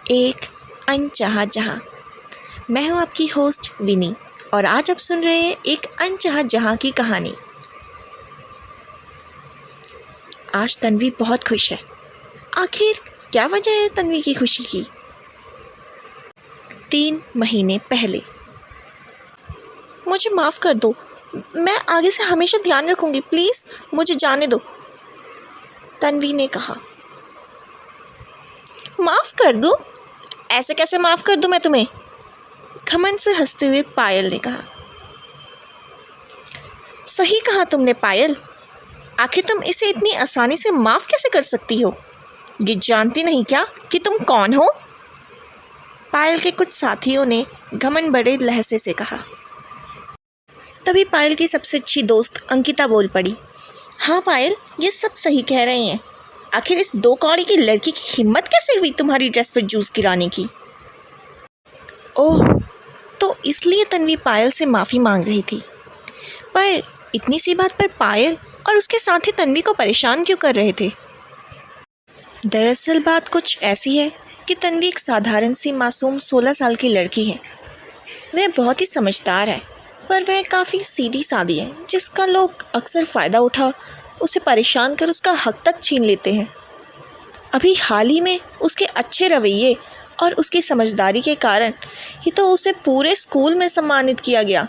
एक अनचाहा जहाँ। मैं हूँ आपकी होस्ट विनी और आज आप सुन रहे हैं एक अनचाहा जहाँ की कहानी। आज तन्वी बहुत खुश है। आखिर क्या वजह है तन्वी की खुशी की? 3 महीने पहले। मुझे माफ़ कर दो, मैं आगे से हमेशा ध्यान रखूँगी, प्लीज़ मुझे जाने दो, तन्वी ने कहा। माफ़ कर दूँ? ऐसे कैसे माफ़ कर दूँ मैं तुम्हें? घमंड से हंसते हुए पायल ने कहा। सही कहा तुमने पायल, आखिर तुम इसे इतनी आसानी से माफ़ कैसे कर सकती हो? ये जानती नहीं क्या कि तुम कौन हो? पायल के कुछ साथियों ने घमंड बड़े लहजे से कहा। तभी पायल की सबसे अच्छी दोस्त अंकिता बोल पड़ी। हाँ पायल, ये सब सही कह रहे हैं। आखिर इस 2 कौड़ी की लड़की की हिम्मत कैसे हुई तुम्हारी ड्रेस पर जूस गिराने की? ओह, तो इसलिए तन्वी पायल से माफ़ी मांग रही थी। पर इतनी सी बात पर पायल और उसके साथी तन्वी को परेशान क्यों कर रहे थे? दरअसल बात कुछ ऐसी है कि तन्वी एक साधारण सी मासूम 16 साल की लड़की है। वह बहुत ही समझदार है, पर वह काफ़ी सीधी सादी है, जिसका लोग अक्सर फ़ायदा उठा उसे परेशान कर उसका हक तक छीन लेते हैं। अभी हाल ही में उसके अच्छे रवैये और उसकी समझदारी के कारण ही तो उसे पूरे स्कूल में सम्मानित किया गया।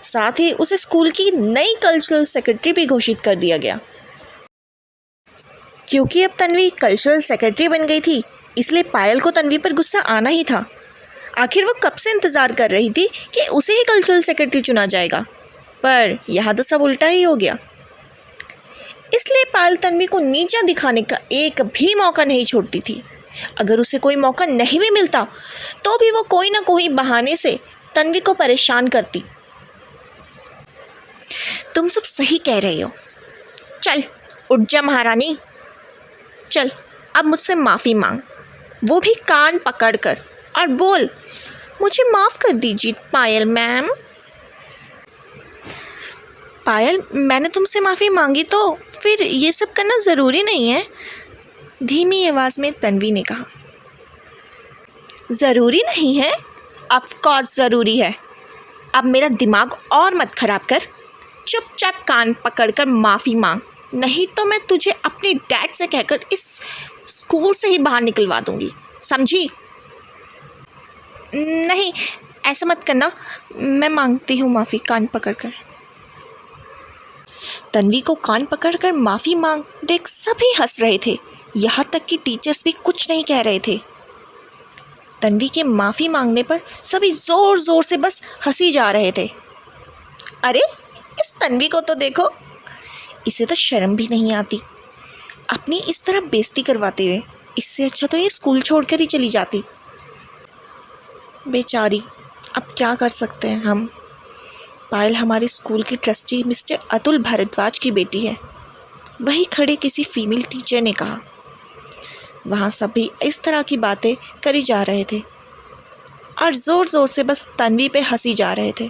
साथ ही उसे स्कूल की नई कल्चरल सेक्रेटरी भी घोषित कर दिया गया। क्योंकि अब तन्वी कल्चरल सेक्रेटरी बन गई थी, इसलिए पायल को तन्वी पर गुस्सा आना ही था। आखिर वो कब से इंतज़ार कर रही थी कि उसे ही कल्चरल सेक्रेटरी चुना जाएगा, पर यहाँ तो सब उल्टा ही हो गया। इसलिए पायल तन्वी को नीचा दिखाने का एक भी मौका नहीं छोड़ती थी। अगर उसे कोई मौका नहीं भी मिलता तो भी वो कोई ना कोई बहाने से तन्वी को परेशान करती। तुम सब सही कह रहे हो। चल उठ जा महारानी, चल अब मुझसे माफ़ी मांग, वो भी कान पकड़कर, और बोल मुझे माफ़ कर दीजिए पायल मैम। पायल, मैंने तुमसे माफ़ी मांगी तो फिर ये सब करना ज़रूरी नहीं है, धीमी आवाज़ में तन्वी ने कहा। ज़रूरी नहीं है? ऑफ कोर्स ज़रूरी है। अब मेरा दिमाग और मत ख़राब कर, चुपचाप कान पकड़कर माफ़ी मांग, नहीं तो मैं तुझे अपने डैड से कहकर इस स्कूल से ही बाहर निकलवा दूँगी, समझी? नहीं, ऐसा मत करना, मैं मांगती हूँ माफ़ी, कान पकड़कर। तन्वी को कान पकड़कर माफ़ी मांग देख सभी हंस रहे थे, यहाँ तक कि टीचर्स भी कुछ नहीं कह रहे थे। तन्वी के माफ़ी मांगने पर सभी ज़ोर ज़ोर से बस हंसी जा रहे थे। अरे इस तन्वी को तो देखो, इसे तो शर्म भी नहीं आती अपनी इस तरह बेइज्जती करवाते हुए। इससे अच्छा तो ये स्कूल छोड़कर ही चली जाती। बेचारी, अब क्या कर सकते हैं हम। पायल हमारे स्कूल की ट्रस्टी मिस्टर अतुल भारद्वाज की बेटी है, वही खड़े किसी फीमेल टीचर ने कहा। वहाँ सभी इस तरह की बातें करी जा रहे थे और ज़ोर ज़ोर से बस तन्वी पे हंसी जा रहे थे।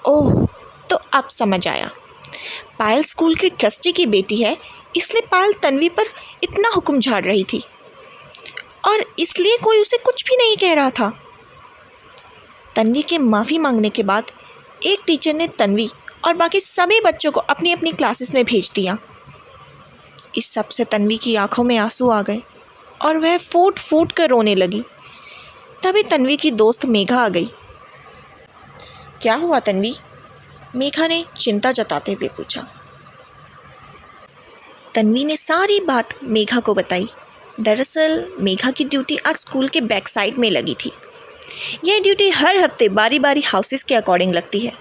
ओह, तो अब समझ आया, पायल स्कूल की ट्रस्टी की बेटी है, इसलिए पायल तन्वी पर इतना हुक्म झाड़ रही थी और इसलिए कोई उसे कुछ भी नहीं कह रहा था। तन्वी के माफ़ी मांगने के बाद एक टीचर ने तन्वी और बाकी सभी बच्चों को अपनी अपनी क्लासेस में भेज दिया। इस सब से तन्वी की आंखों में आंसू आ गए और वह फूट फूट कर रोने लगी। तभी तन्वी की दोस्त मेघा आ गई। क्या हुआ तन्वी? मेघा ने चिंता जताते हुए पूछा। तन्वी ने सारी बात मेघा को बताई। दरअसल मेघा की ड्यूटी आज स्कूल के बैक साइड में लगी थी। यह ड्यूटी हर हफ्ते बारी बारी हाउसेस के अकॉर्डिंग लगती है,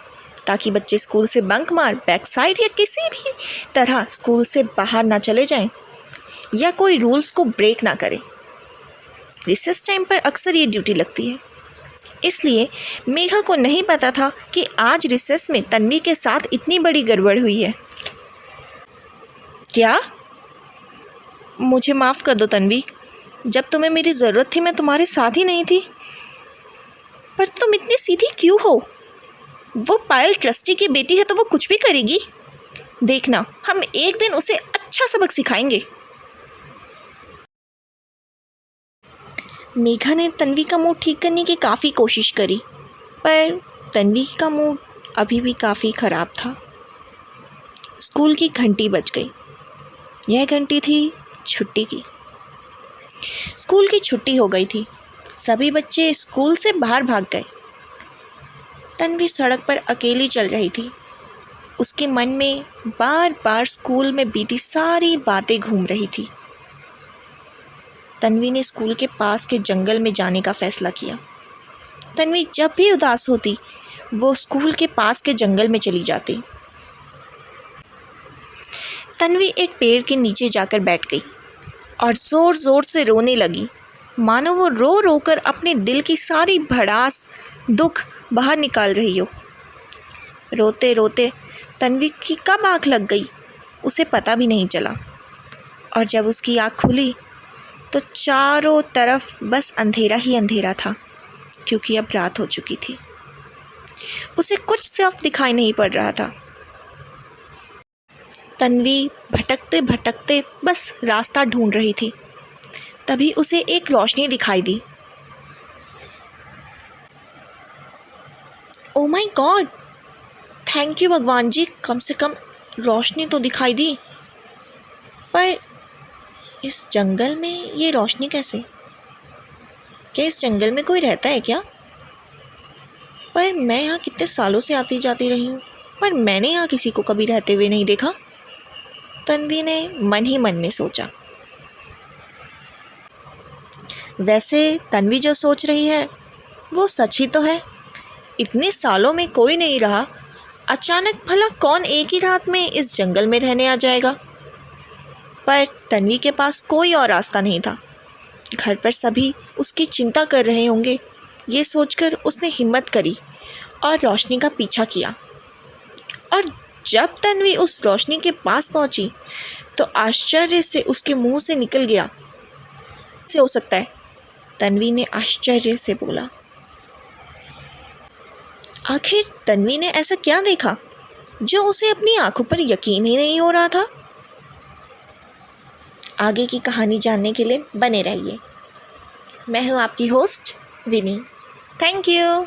ताकि बच्चे स्कूल से बंक मार बैक साइड या किसी भी तरह स्कूल से बाहर ना चले जाएं या कोई रूल्स को ब्रेक ना करें। रिसेस टाइम पर अक्सर ये ड्यूटी लगती है, इसलिए मेघा को नहीं पता था कि आज रिसेस में तन्वी के साथ इतनी बड़ी गड़बड़ हुई है। क्या? मुझे माफ़ कर दो तन्वी, जब तुम्हें मेरी ज़रूरत थी मैं तुम्हारे साथ ही नहीं थी। पर तुम इतनी सीधी क्यों हो? वो पायल ट्रस्टी की बेटी है तो वो कुछ भी करेगी। देखना, हम एक दिन उसे अच्छा सबक सिखाएंगे। मेघा ने तन्वी का मूड ठीक करने की काफ़ी कोशिश करी, पर तन्वी का मूड अभी भी काफ़ी ख़राब था। स्कूल की घंटी बज गई। यह घंटी थी छुट्टी की। स्कूल की छुट्टी हो गई थी। सभी बच्चे स्कूल से बाहर भाग गए। तन्वी सड़क पर अकेली चल रही थी। उसके मन में बार बार स्कूल में बीती सारी बातें घूम रही थी। तन्वी ने स्कूल के पास के जंगल में जाने का फैसला किया। तन्वी जब भी उदास होती वो स्कूल के पास के जंगल में चली जाती। तन्वी एक पेड़ के नीचे जाकर बैठ गई और ज़ोर ज़ोर से रोने लगी, मानो वो रो रो कर अपने दिल की सारी भड़ास दुख बाहर निकाल रही हो। रोते रोते तन्वी की कब आँख लग गई उसे पता भी नहीं चला, और जब उसकी आँख खुली तो चारों तरफ बस अंधेरा ही अंधेरा था, क्योंकि अब रात हो चुकी थी। उसे कुछ साफ दिखाई नहीं पड़ रहा था। तन्वी भटकते भटकते बस रास्ता ढूंढ रही थी। तभी उसे एक रोशनी दिखाई दी। Oh my God, thank you भगवान जी, कम से कम रोशनी तो दिखाई दी। पर इस जंगल में ये रोशनी कैसे? क्या इस जंगल में कोई रहता है क्या? पर मैं यहाँ कितने सालों से आती जाती रही हूँ, पर मैंने यहाँ किसी को कभी रहते हुए नहीं देखा। तन्वी ने मन ही मन में सोचा। वैसे तन्वी जो सोच रही है वो सच ही तो है। इतने सालों में कोई नहीं रहा, अचानक भला कौन एक ही रात में इस जंगल में रहने आ जाएगा? पर तन्वी के पास कोई और रास्ता नहीं था। घर पर सभी उसकी चिंता कर रहे होंगे, ये सोचकर उसने हिम्मत करी और रोशनी का पीछा किया। और जब तन्वी उस रोशनी के पास पहुंची तो आश्चर्य से उसके मुंह से निकल गया, कैसे हो सकता है? तन्वी ने आश्चर्य से बोला। आखिर तन्वी ने ऐसा क्या देखा जो उसे अपनी आंखों पर यकीन ही नहीं हो रहा था? आगे की कहानी जानने के लिए बने रहिए। मैं हूँ आपकी होस्ट विनी। Thank you.